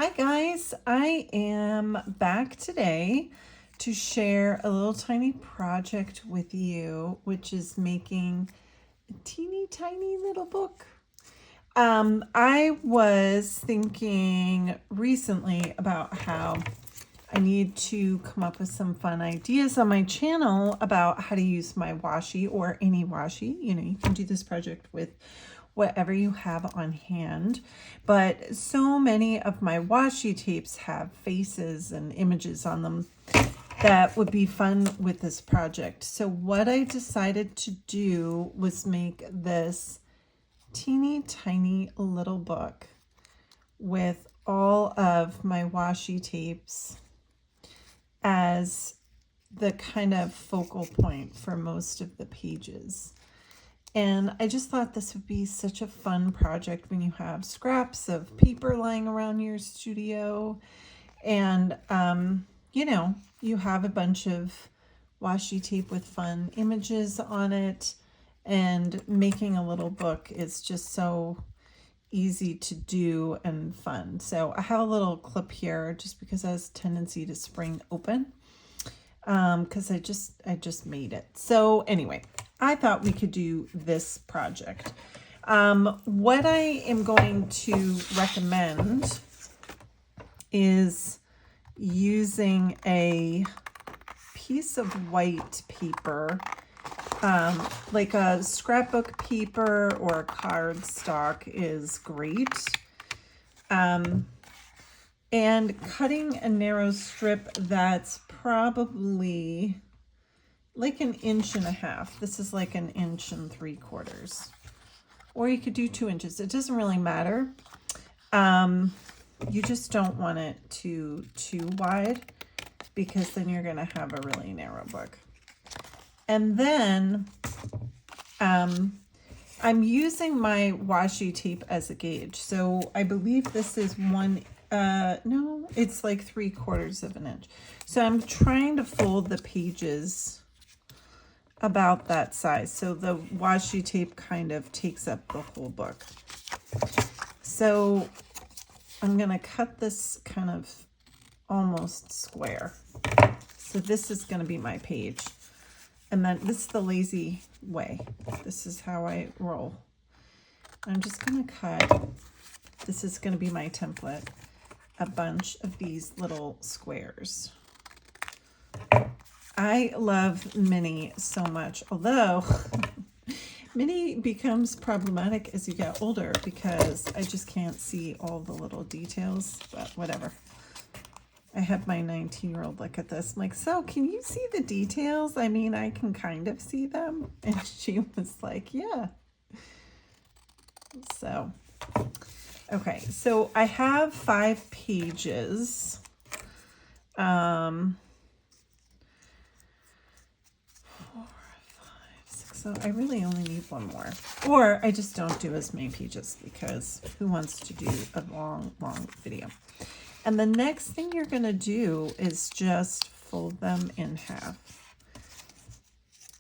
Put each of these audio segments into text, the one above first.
Hi guys, I am back today to share a little tiny project with you, which is making a teeny tiny little book. I was thinking recently about how I need to come up with some fun ideas on my channel about how to use my washi or any washi. You know, you can do this project with whatever you have on hand, but so many of my washi tapes have faces and images on them that would be fun with this project. So what I decided to do was make this teeny tiny little book with all of my washi tapes as the kind of focal point for most of the pages. And I just thought this would be such a fun project when you have scraps of paper lying around your studio and, you know, you have a bunch of washi tape with fun images on it, and making a little book is just so easy to do and fun. So I have a little clip here just because it has a tendency to spring open because I just made it. So anyway, I thought we could do this project. What I am going to recommend is using a piece of white paper, like a scrapbook paper or cardstock is great. And cutting a narrow strip that's probably like 1.5 inches. This is like 1 3/4 inches. Or you could do 2 inches. It doesn't really matter. You just don't want it too wide because then you're going to have a really narrow book. And then I'm using my washi tape as a gauge. So I believe this is no, it's like 3/4 inch. So I'm trying to fold the pages about that size. So the washi tape kind of takes up the whole book. So I'm going to cut this kind of almost square. So this is going to be my page. And then this is the lazy way. This is how I roll. I'm just going to cut, this is going to be my template, a bunch of these little squares. I love mini so much, although mini becomes problematic as you get older because I just can't see all the little details, but whatever. I had my 19-year-old look at this. I'm like, so can you see the details? I mean, I can kind of see them. And she was like, yeah. So, okay. So I have 5 pages. 4, 5, 6. So I really only need one more. Or I just don't do as many pages because who wants to do a long video? And the next thing you're going to do is just fold them in half.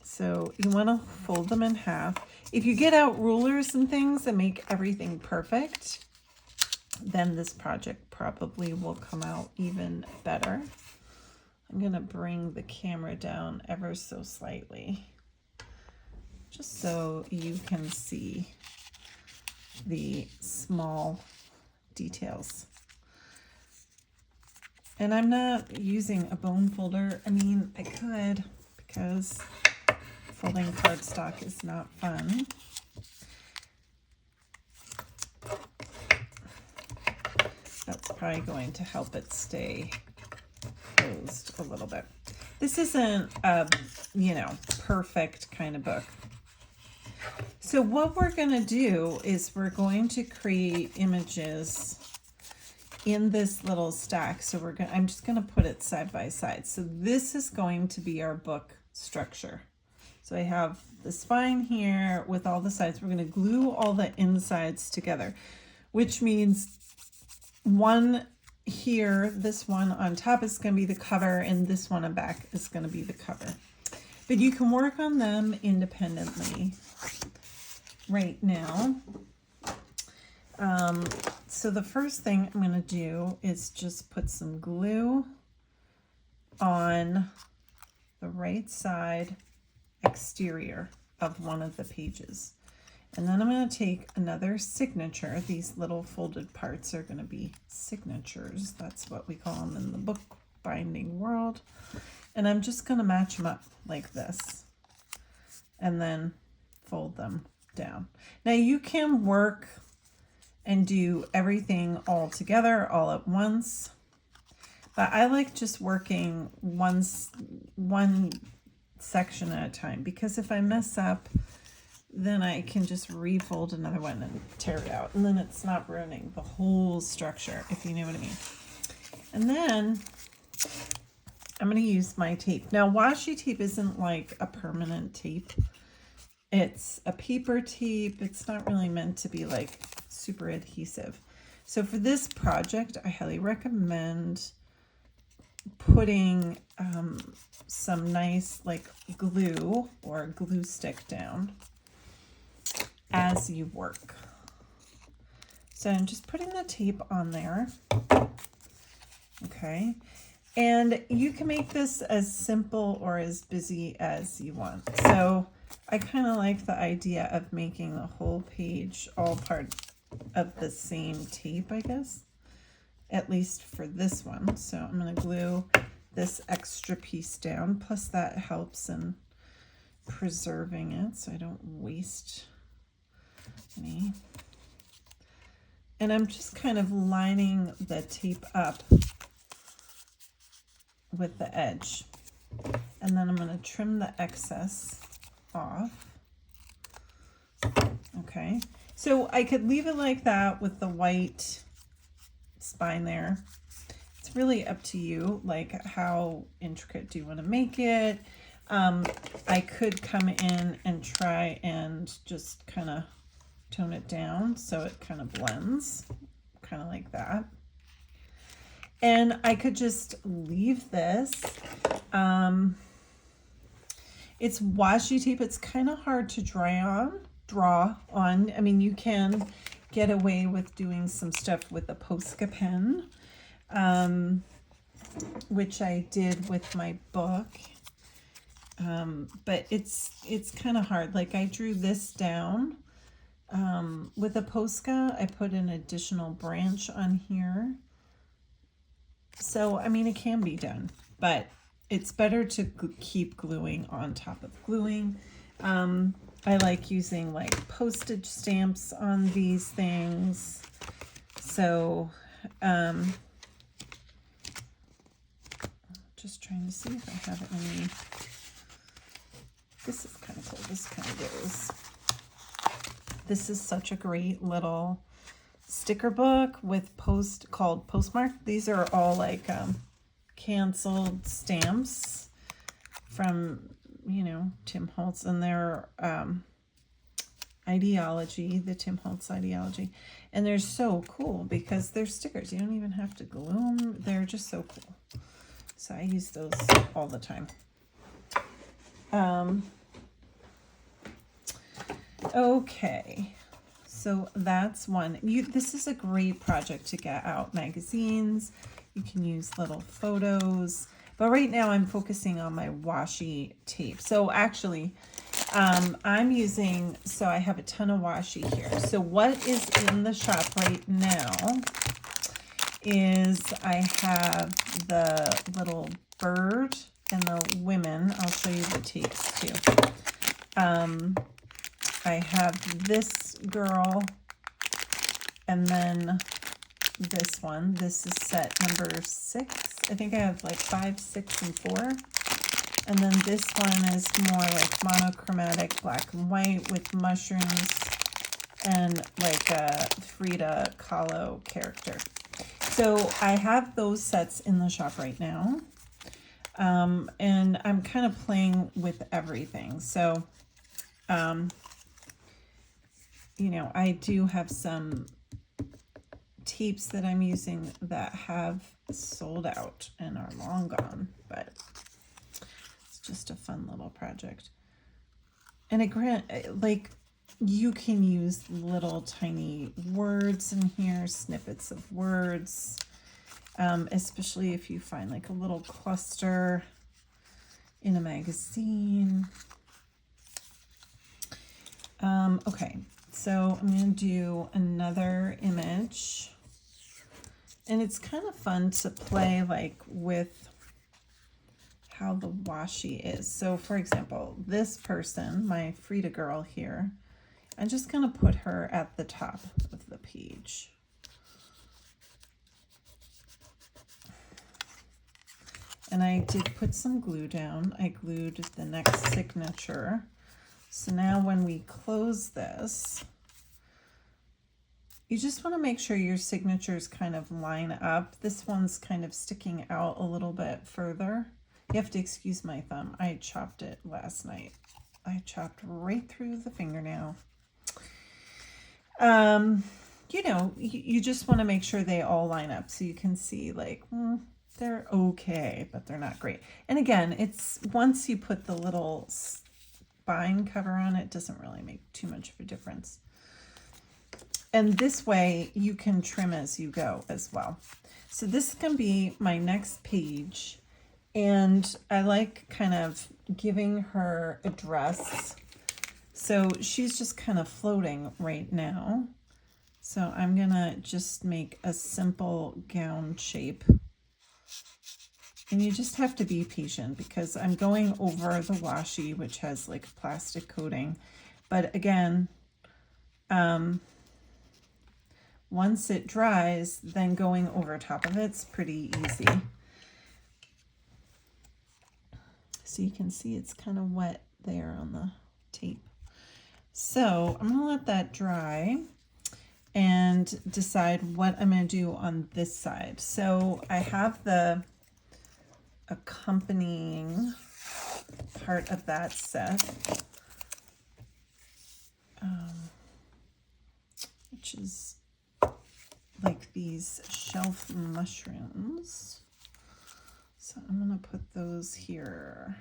So you want to fold them in half. If you get out rulers and things and make everything perfect, then this project probably will come out even better. I'm going to bring the camera down ever so slightly, just so you can see the small details. And I'm not using a bone folder. I mean, I could, because folding cardstock is not fun. That's probably going to help it stay closed a little bit. This isn't a, you know, perfect kind of book. So what we're going to do is we're going to create images in this little stack. So I'm just going to put it side by side. So this is going to be our book structure. So I have the spine here with all the sides. We're going to glue all the insides together, which means one here, this one on top is going to be the cover, and this one on back is going to be the cover. But you can work on them independently right now. So the first thing I'm going to do is just put some glue on the right side exterior of one of the pages. And then I'm going to take another signature. These little folded parts are going to be signatures. That's what we call them in the book binding world. And I'm just going to match them up like this and then fold them down. Now you can work and do everything all together all at once, but I like just working one section at a time, because if I mess up, then I can just refold another one and tear it out, and then it's not ruining the whole structure, if you know what I mean. And then I'm going to use my tape. Now washi tape isn't like a permanent tape. It's a paper tape. It's not really meant to be like super adhesive. So for this project, I highly recommend putting some nice like glue or glue stick down as you work. So I'm just putting the tape on there. Okay. And you can make this as simple or as busy as you want. So I kind of like the idea of making the whole page all part of the same tape, I guess, at least for this one. So I'm going to glue this extra piece down, plus that helps in preserving it so I don't waste any. And I'm just kind of lining the tape up with the edge, and then I'm going to trim the excess off. Okay, so I could leave it like that with the white spine there. It's really up to you, like how intricate do you want to make it. I could come in and try and just kind of tone it down so it kind of blends, kind of like that. And I could just leave this. It's washi tape. It's kind of hard to draw on. I mean, you can get away with doing some stuff with a Posca pen, which I did with my book. But it's kind of hard. Like I drew this down with a Posca. I put an additional branch on here. So, I mean, it can be done, but it's better to keep gluing on top of gluing. I like using like postage stamps on these things. So, just trying to see if I have any. This is kind of cool. This kind of goes. This is such a great little sticker book with called Postmark. These are all like canceled stamps from, you know, Tim Holtz and their ideology, the Tim Holtz ideology. And they're so cool because they're stickers. You don't even have to glue them. They're just so cool. So I use those all the time. Okay. So that's one. This is a great project to get out magazines. You can use little photos. But right now I'm focusing on my washi tape. So actually, I'm using, so I have a ton of washi here. So what is in the shop right now is I have the little bird and the women. I'll show you the tapes too. I have this girl, and then this one. This is set number 6. I think I have like 5, 6, and 4. And then this one is more like monochromatic black and white with mushrooms and like a Frida Kahlo character. So I have those sets in the shop right now. And I'm kind of playing with everything. So, you know, I do have some tapes that I'm using that have sold out and are long gone, but it's just a fun little project. And like You can use little tiny words in here, snippets of words, especially if you find like a little cluster in a magazine. Okay, so I'm going to do another image, and it's kind of fun to play like with how the washi is. So for example, this person, my Frida girl here, I'm just going to put her at the top of the page. And I did put some glue down. I glued the next signature. So now when we close this, you just want to make sure your signatures kind of line up. This one's kind of sticking out a little bit further. You have to excuse my thumb. I chopped it last night. I chopped right through the fingernail. You know, you just want to make sure they all line up so you can see like, they're okay, but they're not great. And again, it's once you put the little spine cover on, it doesn't really make too much of a difference. And this way you can trim as you go as well. So this can be my next page. And I like kind of giving her a dress. So she's just kind of floating right now. So I'm gonna just make a simple gown shape. And you just have to be patient because I'm going over the washi, which has like a plastic coating. But again, once it dries, then going over top of it's pretty easy. So you can see it's kind of wet there on the tape. So I'm gonna let that dry and decide what I'm gonna do on this side. So I have the accompanying part of that set, which is like these shelf mushrooms. So I'm gonna put those here.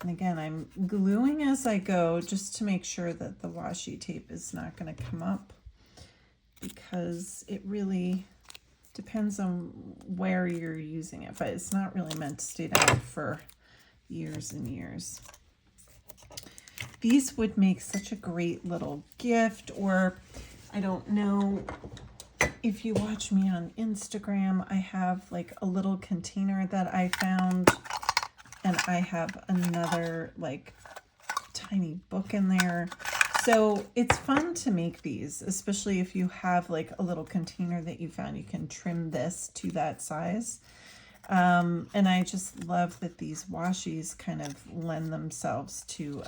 And again, I'm gluing as I go just to make sure that the washi tape is not gonna come up, because it really depends on where you're using it, but it's not really meant to stay down for years and years. These would make such a great little gift, or I don't know if you watch me on Instagram, I have like a little container that I found, and I have another like tiny book in there. So it's fun to make these, especially if you have like a little container that you found. You can trim this to that size. And I just love that these washis kind of lend themselves to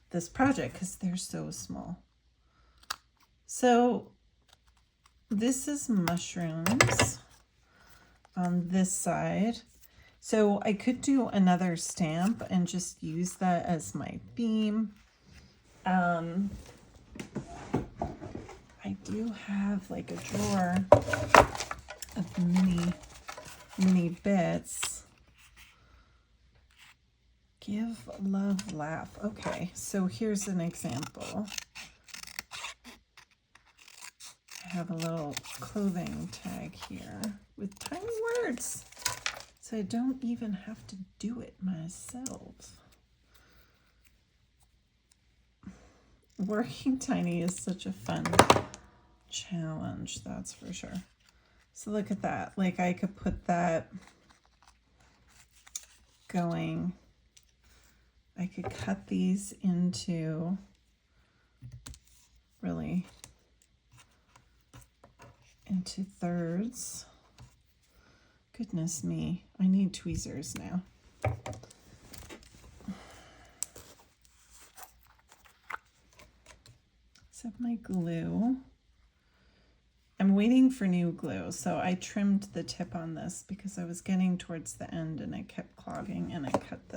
this project because they're so small. So this is mushrooms on this side. So I could do another stamp and just use that as my theme. I do have like a drawer of mini bits. Give, love, laugh. Okay, so here's an example. I have a little clothing tag here with tiny words, so I don't even have to do it myself. Working tiny is such a fun challenge, that's for sure. So look at that. Like I could put that going. I could cut these into really into thirds. Goodness me, I need tweezers now. So my glue. I'm waiting for new glue, so I trimmed the tip on this because I was getting towards the end and it kept clogging, and I clipped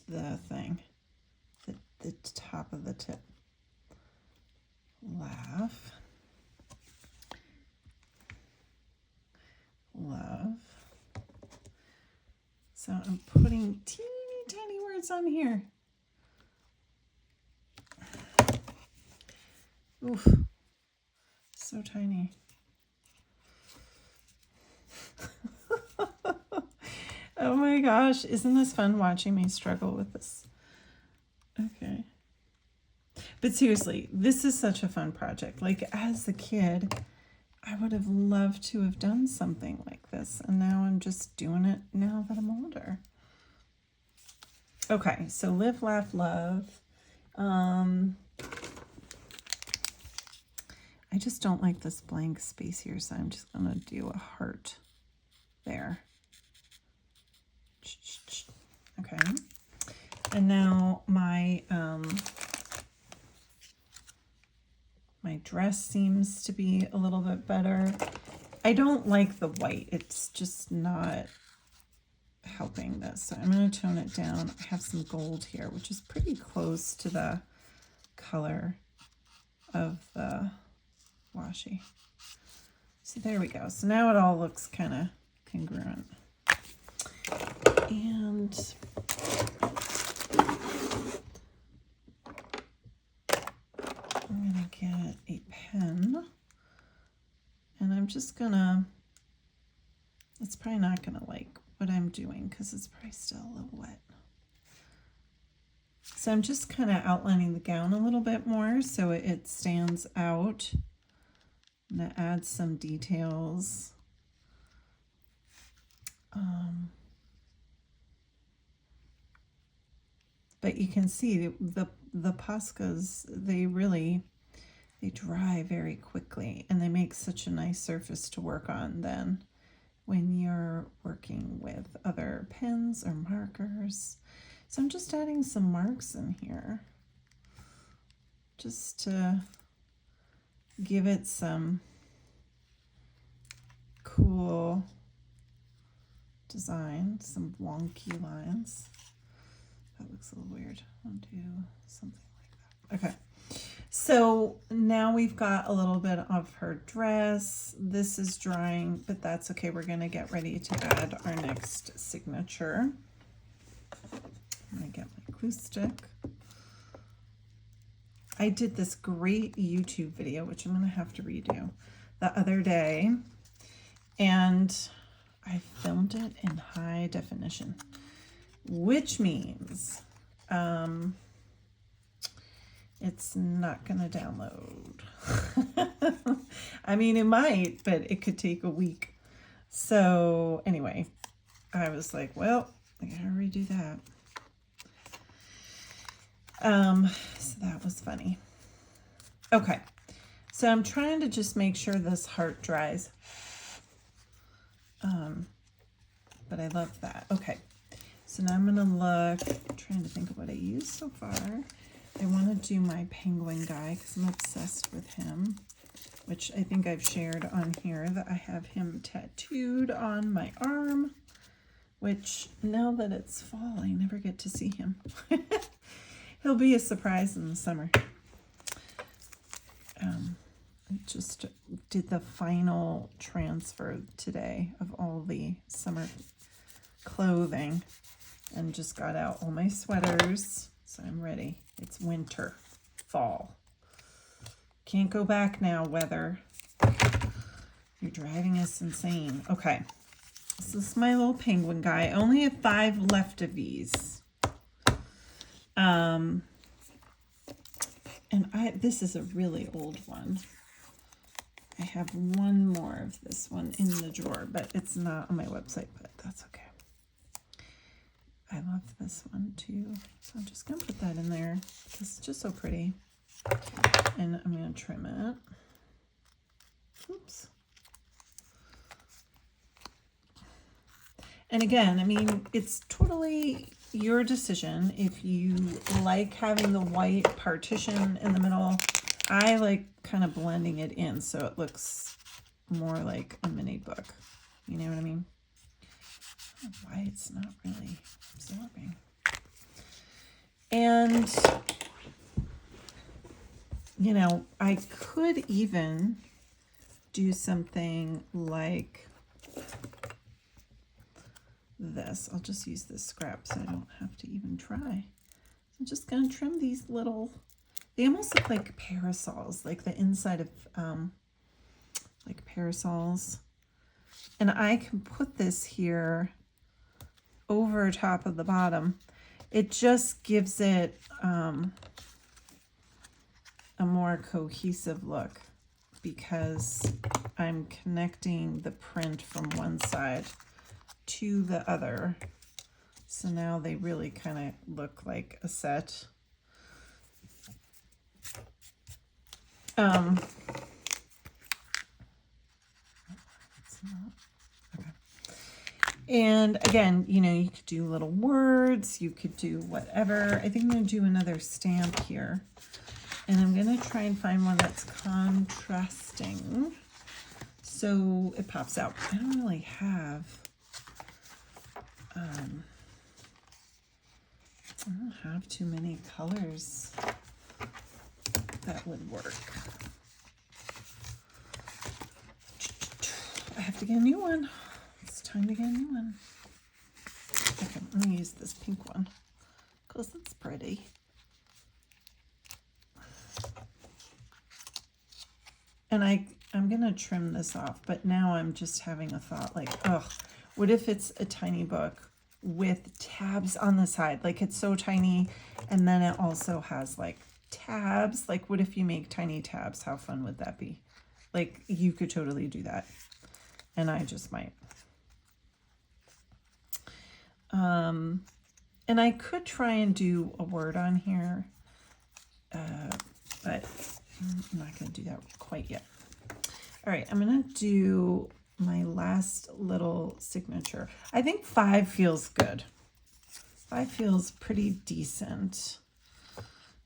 the thing, the top of the tip. Laugh. Love. So I'm putting teeny tiny words on here. Oof, so tiny. Oh my gosh, isn't this fun watching me struggle with this? Okay. But seriously, this is such a fun project. Like as a kid, I would have loved to have done something like this. And now I'm just doing it now that I'm older. Okay, so live, laugh, love. I just don't like this blank space here, so I'm just going to do a heart there. Okay. And now my my dress seems to be a little bit better. I don't like the white. It's just not helping this. So I'm going to tone it down. I have some gold here, which is pretty close to the color of the washi. So there we go. So now it all looks kind of congruent. And I'm going to get a pen. And I'm just going to, it's probably not going to like what I'm doing because it's probably still a little wet. So I'm just kind of outlining the gown a little bit more so it stands out. I'm going to add some details. But you can see the Poscas, they dry very quickly and they make such a nice surface to work on then when you're working with other pens or markers. So I'm just adding some marks in here just to give it some cool design, some wonky lines. That looks a little weird. I'll do something like that. Okay. So now we've got a little bit of her dress. This is drying, but that's okay. We're going to get ready to add our next signature. I'm going to get my glue stick. I did this great YouTube video, which I'm going to have to redo, the other day. And I filmed it in high definition, which means it's not going to download. I mean, it might, but it could take a week. So anyway, I was like, well, I gotta redo that. So that was funny. Okay, so I'm trying to just make sure this heart dries. But I love that. Okay, so now I'm gonna look, trying to think of what I used so far. I want to do my penguin guy because I'm obsessed with him, which I think I've shared on here that I have him tattooed on my arm, which now that it's fall, I never get to see him. He'll be a surprise in the summer. I just did the final transfer today of all the summer clothing and just got out all my sweaters. So I'm ready. It's winter, fall. Can't go back now, weather. You're driving us insane. Okay, so this is my little penguin guy. I only have 5 left of these. And this is a really old one. I have one more of this one in the drawer, but it's not on my website, but that's okay. I love this one too. So I'm just going to put that in there. It's just so pretty. And I'm going to trim it. Oops. And again, I mean, it's totally your decision. If you like having the white partition in the middle, I like kind of blending it in so it looks more like a mini book. You know what I mean? I don't know why it's not really absorbing. And, you know, I could even do something like this. this. I'll just use this scrap so I don't have to even try. I'm just going to trim these little, they almost look like parasols, like the inside of like parasols. And I can put this here over top of the bottom. It just gives it a more cohesive look because I'm connecting the print from one side to the other. So now they really kind of look like a set. And again, you know, you could do little words, you could do whatever. I think I'm going to do another stamp here. And I'm going to try and find one that's contrasting so it pops out. I don't really have, I don't have too many colors that would work. I have to get a new one. It's time to get a new one. Okay, I'm going to use this pink one because it's pretty. And I'm going to trim this off, but now I'm just having a thought like, oh, what if it's a tiny book with tabs on the side? Like it's so tiny and then it also has like tabs. Like what if you make tiny tabs? How fun would that be? Like you could totally do that. And I just might. And I could try and do a word on here, but I'm not going to do that quite yet. All right, I'm going to do my last little signature. I think 5 feels good. 5 feels pretty decent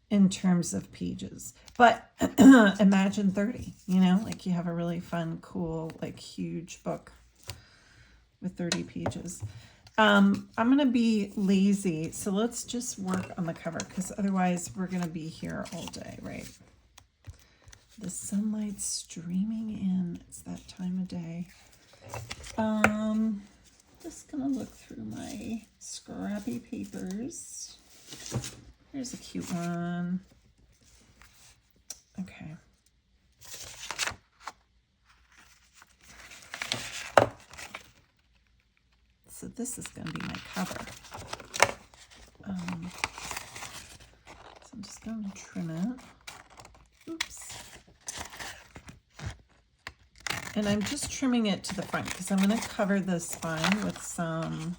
in terms of pages. But imagine 30, you know, like you have a really fun, cool, like huge book with 30 pages. I'm going to be lazy, so let's just work on the cover because otherwise we're going to be here all day, right? The sunlight's streaming in. It's that time of day. Just going to look through my scrappy papers. Here's a cute one. Okay. So this is going to be my cover. So I'm just going to trim it. Oops. And I'm just trimming it to the front because I'm going to cover the spine with some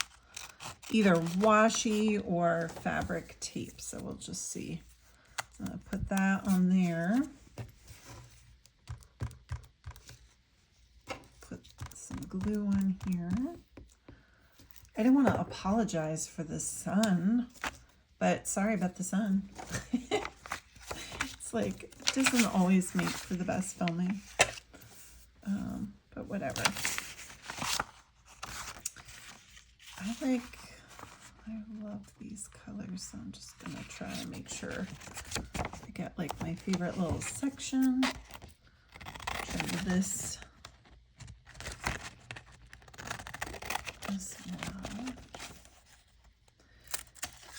either washi or fabric tape. So we'll just see. So I'm going to put that on there. Put some glue on here. I didn't want to apologize for the sun, but sorry about the sun. It's like, it doesn't always make for the best filming, but whatever. I love these colors, so I'm just gonna try and make sure I get like my favorite little section. Trim this.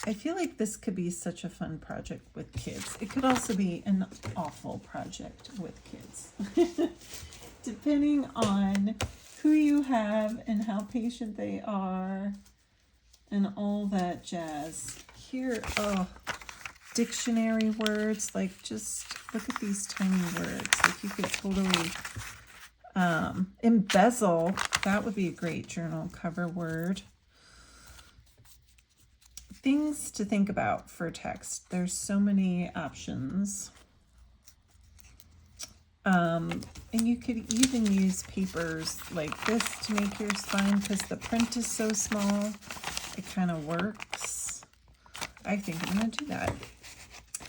I feel like this could be such a fun project with kids. It could also be an awful project with kids. Depending on who you have and how patient they are and all that jazz. Here, oh, dictionary words, like just look at these tiny words. Like you could totally embezzle. That would be a great journal cover word. Things to think about for text. There's so many options. And you could even use papers like this to make your spine because the print is so small. It kind of works. I think I'm going to do that.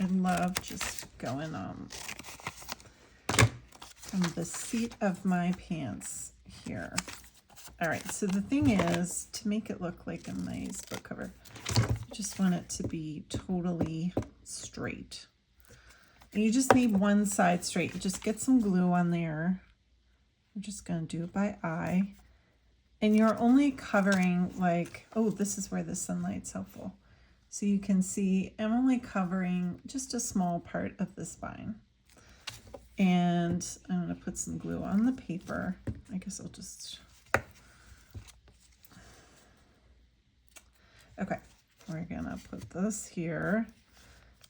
I love just going from the seat of my pants here. All right, so the thing is, to make it look like a nice book cover, I just want it to be totally straight. And you just need one side straight. You just get some glue on there. I'm just going to do it by eye. And you're only covering like, oh, this is where the sunlight's helpful. So you can see I'm only covering just a small part of the spine. And I'm going to put some glue on the paper. I guess I'll just... Okay, we're going to put this here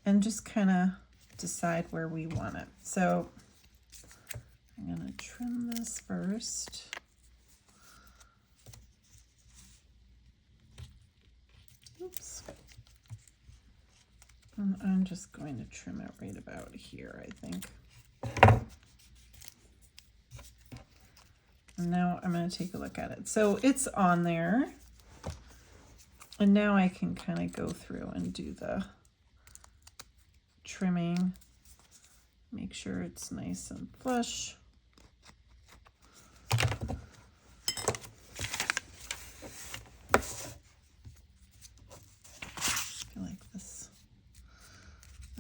and just kind of decide where we want it. So I'm going to trim this first. Oops. And I'm just going to trim it right about here, I think. And now I'm going to take a look at it. So it's on there. And now I can kind of go through and do the trimming. Make sure it's nice and flush.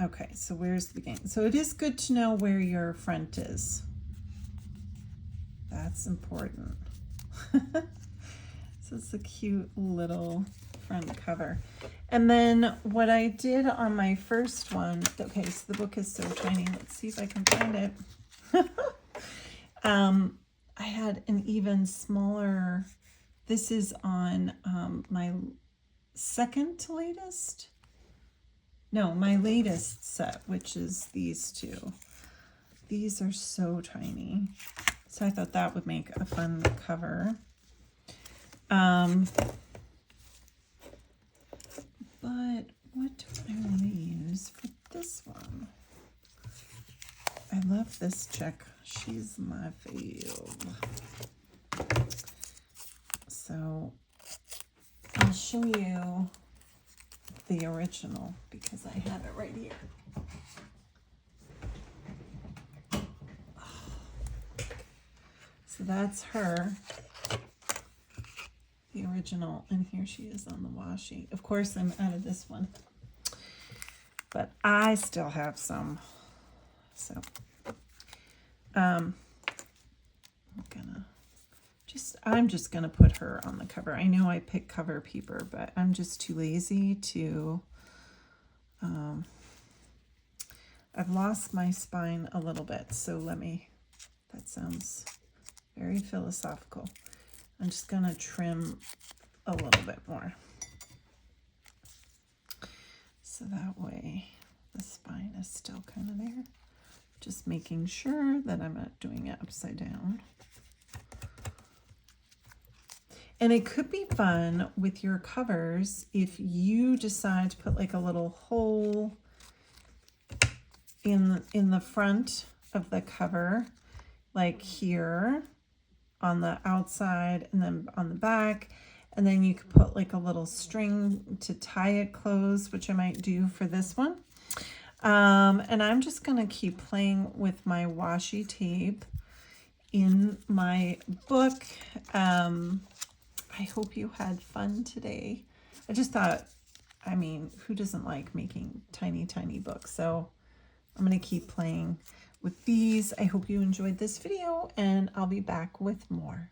Okay, so where's the beginning? So it is good to know where your front is. That's important. So it's a cute little front cover. And then what I did on my first one, okay, so the book is so tiny. Let's see if I can find it. I had an even smaller, this is on my second to latest. No, my latest set, which is these two. These are so tiny. So I thought that would make a fun cover. But what do I want to use for this one? I love this chick. She's my fave. So I'll show you the original because I have it right here. So that's her, the original, and here she is on the washi. Of course, I'm out of this one, but I still have some. So I'm just gonna put her on the cover. I know I picked cover paper, but I'm just too lazy to. I've lost my spine a little bit, so that sounds very philosophical. I'm just gonna trim a little bit more. So that way the spine is still kind of there. Just making sure that I'm not doing it upside down. And it could be fun with your covers if you decide to put like a little hole in the front of the cover, like here on the outside and then on the back. And then you could put like a little string to tie it closed, which I might do for this one. And I'm just gonna keep playing with my washi tape in my book. I hope you had fun today. I just thought, I mean, who doesn't like making tiny, tiny books? So I'm going to keep playing with these. I hope you enjoyed this video, and I'll be back with more.